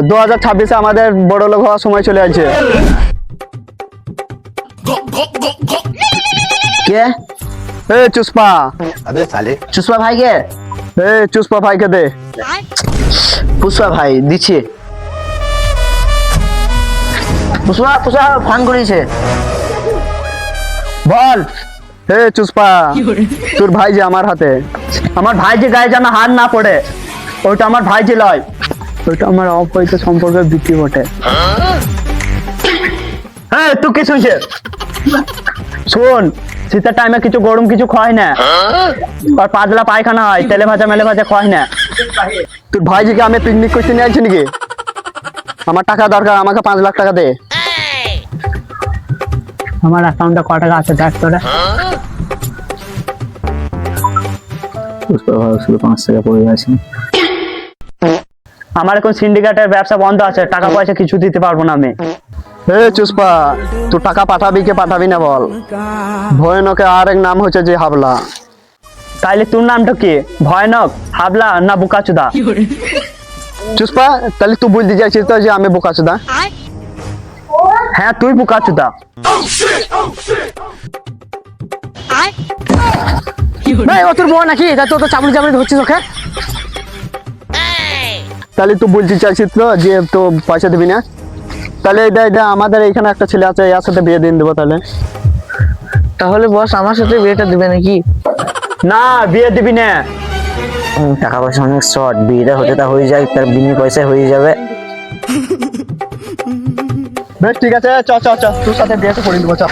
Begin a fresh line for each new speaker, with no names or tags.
2026 আমাদের বড় লোক হওয়ার সময় চলে আসছে।
কে?
এ চুস্পা,
अबे साले
চুষপা ভাইকে?
এ চুস্পা ভাইকে দে।
পুষ্পা ভাই দিচ্ছি। পুষ্পা পুষ্পা ফোন করেছে, বল।
এ চুস্পা, তোর ভাই যে আমার হাতে,
আমার ভাই যে গায়ে যেন হাত না পড়ে, ওইটা আমার ভাই যে লয়।
ওইটা আমার অবৈধ সম্পর্কের বৃত্তি বটে।
হ্যাঁ তুই কি শুনছে? শোন, শীতের টাইমে কিছু গরম কিছু খায় না, আর পাতলা পায়খানা হয়, তেলে ভাজা মেলে ভাজা খায় না।
তোর ভাই যে আমি পিকনিক করতে নিয়ে আসছি নাকি? আমার টাকা দরকার, আমাকে 5 লাখ টাকা দে।
আমার অ্যাকাউন্টে ক টাকা আছে দেখ তোরা।
उसको 5 টাকা পড়ে আছে।
আমার এখন সিন্ডিকেটের ব্যবসা বন্ধ আছে, টাকা পয়সা কিছু দিতে পারবো না আমি।
এ চুস্পা, তুই টাকা পাঠাবি কি পাঠাবি না বল? ভয়ানকের আরেক নাম হচ্ছে যে হাবলা।
তাইলে তোর নামটা কি? ভয়ানক, হাবলা না বুকাচুদা?
চুস্পা, তাহলে তুই বলতে চাইছিস তো যে আমি বোকাচোদা?
হ্যাঁ তুই বুকাচুদা।
ভাই ও তোর বউ নাকি? তা তো চামড়ি চামড়ি ধরছিস ওকে।
তাহলে তুই বলতে চাইছিস তো যে তো পয়সা দিবি না? তাহলে এটা আমাদের এখানে একটা ছেলে আছে, এর সাথে বিয়ে দিয়ে দেবো। তাহলে
তাহলে বস আমার সাথে বিয়েটা দিবে নাকি?
না বিয়ে দিবি না।
টাকা পয়সা অনেক শর্ট, বিয়েটা হতে তা হয়ে যায়, তার বিনি পয়সা হয়ে যাবে।
বেশ ঠিক আছে, চ চ চ, তোর সাথে বিয়েটা করে দেবো চ।